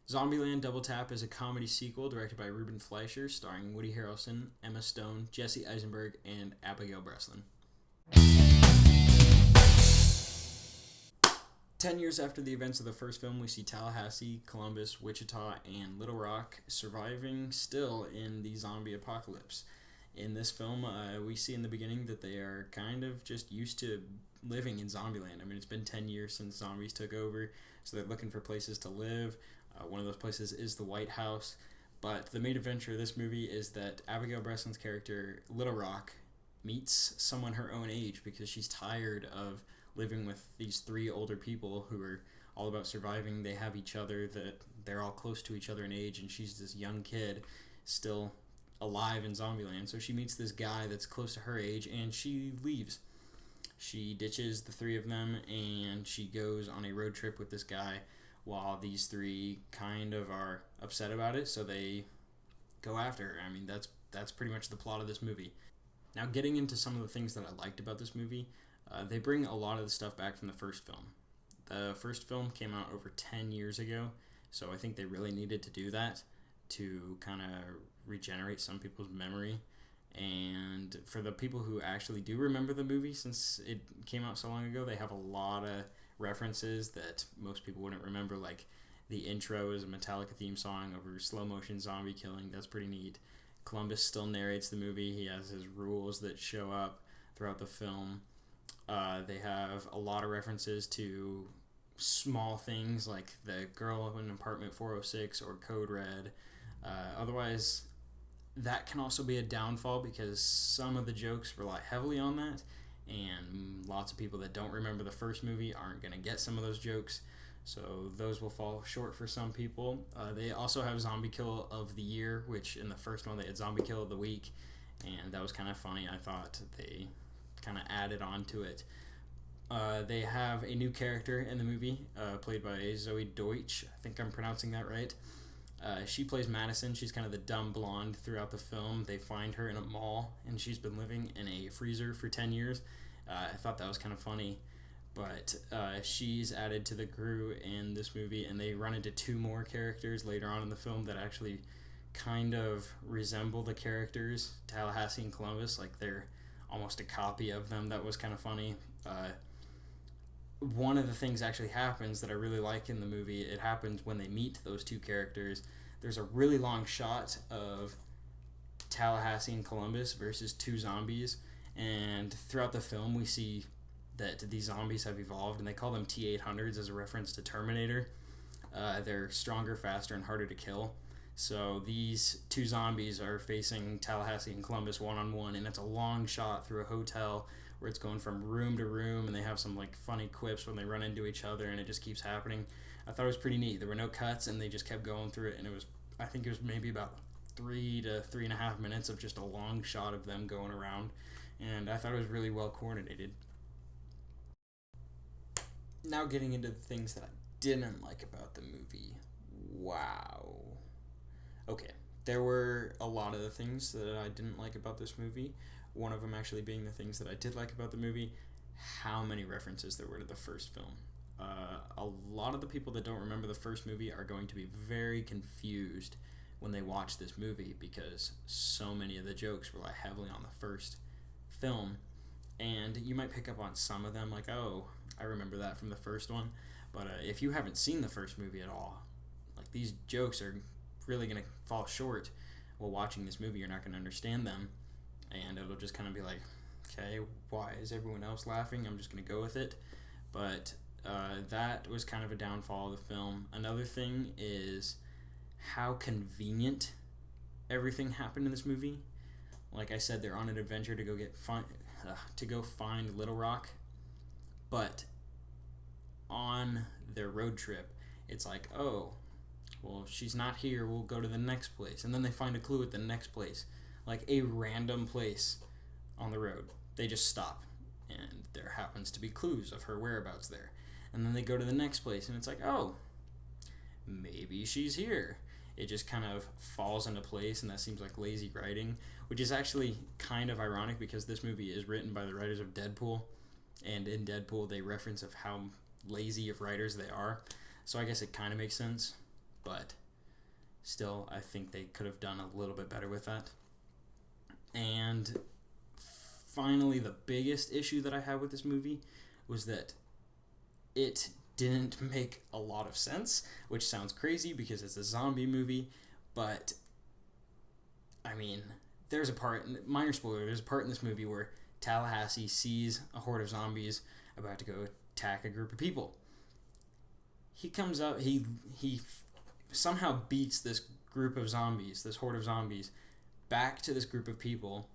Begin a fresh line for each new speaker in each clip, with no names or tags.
Zombieland Double Tap is a comedy sequel directed by Ruben Fleischer, starring Woody Harrelson, Emma Stone, Jesse Eisenberg, and Abigail Breslin. 10 years after the events of the first film, we see Tallahassee, Columbus, Wichita, and Little Rock surviving still in the zombie apocalypse. In this film, we see in the beginning that they are kind of just used to living in Zombieland. I mean, it's been 10 years since zombies took over, so they're looking for places to live. One of those places is the White House. But the main adventure of this movie is that Abigail Breslin's character, Little Rock, meets someone her own age because she's tired of living with these three older people who are all about surviving. They have each other, that they're all close to each other in age, and she's this young kid still alive in Zombieland. So she meets this guy that's close to her age, and she leaves. She ditches the three of them, and she goes on a road trip with this guy while these three kind of are upset about it, so they go after her. I mean, that's pretty much the plot of this movie. Now, getting into some of the things that I liked about this movie, they bring a lot of the stuff back from the first film. The first film came out over 10 years ago, so I think they really needed to do that to kind of regenerate some people's memory. And for the people who actually do remember the movie, since it came out so long ago, they have a lot of references that most people wouldn't remember, like the intro is a Metallica theme song over slow motion zombie killing. That's pretty neat. Columbus still narrates the movie. He has his rules that show up throughout the film. They have a lot of references to small things like the girl in apartment 406 or Code Red. Otherwise, that can also be a downfall because some of the jokes rely heavily on that, and lots of people that don't remember the first movie aren't going to get some of those jokes, so those will fall short for some people. They also have Zombie Kill of the Year, which in the first one they had Zombie Kill of the Week, and that was kind of funny. I thought they kind of added on to it. They have a new character in the movie, played by Zoe Deutsch. I think I'm pronouncing that right. She plays Madison. She's kind of the dumb blonde throughout the film. They find her in a mall, and she's been living in a freezer for 10 years. I thought that was kind of funny. But she's added to the crew in this movie, and they run into two more characters later on in the film that actually kind of resemble the characters, Tallahassee and Columbus. Like, they're almost a copy of them. That was kind of funny. One of the things actually happens that I really like in the movie. It happens when they meet those two characters. There's a really long shot of Tallahassee and Columbus versus two zombies, and throughout the film we see that these zombies have evolved, and they call them T-800s as a reference to Terminator. They're stronger, faster, and harder to kill. So these two zombies are facing Tallahassee and Columbus one-on-one, and it's a long shot through a hotel where it's going from room to room, and they have some like funny quips when they run into each other, and it just keeps happening. I thought it was pretty neat. There were no cuts, and they just kept going through it, and I think it was maybe about 3 to 3.5 minutes of just a long shot of them going around, and I thought it was really well coordinated. Now getting into the things that I didn't like about the movie. Wow. Okay, there were a lot of the things that I didn't like about this movie. One of them actually being the things that I did like about the movie, how many references there were to the first film. A lot of the people that don't remember the first movie are going to be very confused when they watch this movie because so many of the jokes rely heavily on the first film, and you might pick up on some of them like, oh, I remember that from the first one, but if you haven't seen the first movie at all, like, these jokes are really going to fall short while watching this movie. You're not going to understand them, and it'll just kind of be like, okay, why is everyone else laughing? I'm just going to go with it. But that was kind of a downfall of the film. Another thing is how convenient everything happened in this movie. Like I said, they're on an adventure to go find Little Rock, but on their road trip, it's like, oh, well, she's not here, we'll go to the next place. And then they find a clue at the next place, like a random place on the road. They just stop, and there happens to be clues of her whereabouts there. And then they go to the next place, and it's like, oh, maybe she's here. It just kind of falls into place, and that seems like lazy writing, which is actually kind of ironic because this movie is written by the writers of Deadpool, and in Deadpool they reference of how lazy of writers they are. So I guess it kind of makes sense. but still, I think they could have done a little bit better with that. And finally, the biggest issue that I had with this movie was that it didn't make a lot of sense, which sounds crazy because it's a zombie movie, but I mean, there's a part, minor spoiler, there's a part in this movie where Tallahassee sees a horde of zombies about to go attack a group of people. He comes up, he somehow beats this group of zombies, this horde of zombies, back to this group of people,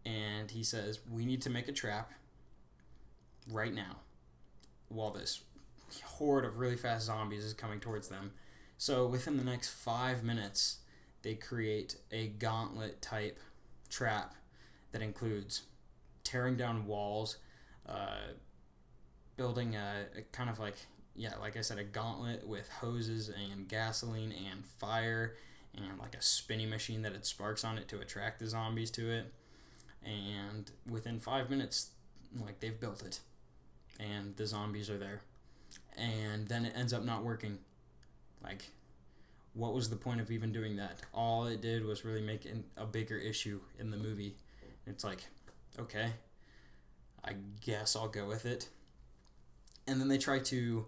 and he says, we need to make a trap right now while this horde of really fast zombies is coming towards them. So within the next 5 minutes, they create a gauntlet type trap that includes tearing down walls, building a kind of like I said, a gauntlet with hoses and gasoline and fire and like a spinning machine that had sparks on it to attract the zombies to it. And within 5 minutes, like, they've built it and the zombies are there. And then it ends up not working. Like, what was the point of even doing that? All it did was really make a bigger issue in the movie. It's like, okay, I guess I'll go with it. And then they try to,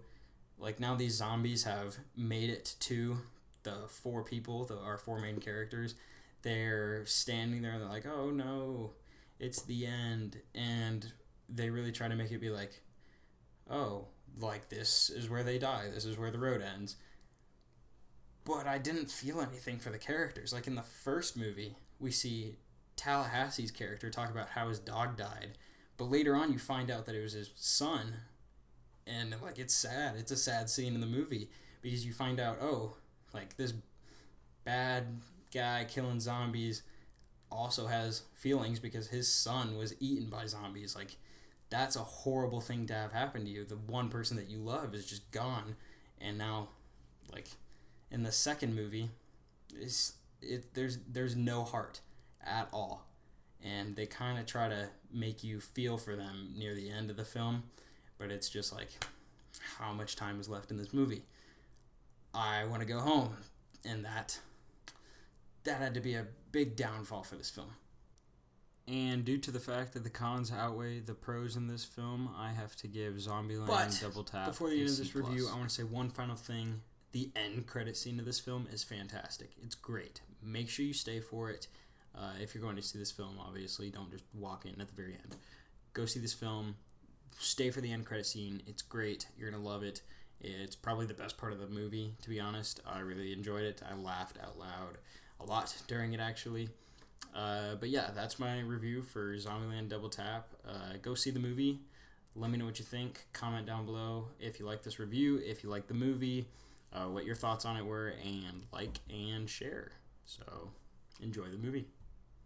like, now these zombies have made it to the four people, our four main characters. They're standing there and they're like, oh no, it's the end. And they really try to make it be like, oh, like, this is where they die. This is where the road ends. But I didn't feel anything for the characters. Like, in the first movie, we see Tallahassee's character talk about how his dog died. But later on, you find out that it was his son. And, like, it's sad. It's a sad scene in the movie. Because you find out, oh, like, this bad guy killing zombies also has feelings because his son was eaten by zombies. Like, that's a horrible thing to have happen to you. The one person that you love is just gone. And now, like, in the second movie, there's no heart at all. And they kind of try to make you feel for them near the end of the film. But it's just like, how much time is left in this movie? I want to go home. And that had to be a big downfall for this film. And due to the fact that the cons outweigh the pros in this film, I have to give Zombieland Double Tap. Before the end of this review, I want to say one final thing. The end credit scene of this film is fantastic. It's great. Make sure you stay for it. If you're going to see this film, obviously, don't just walk in at the very end. Go see this film. Stay for the end credit scene. It's great. You're going to love it. It's probably the best part of the movie, to be honest. I really enjoyed it. I laughed out loud a lot during it, actually. But yeah, that's my review for Zombieland Double Tap. Go see the movie. Let me know what you think. Comment down below if you like this review, if you like the movie, what your thoughts on it were, and like and share. So enjoy the movie.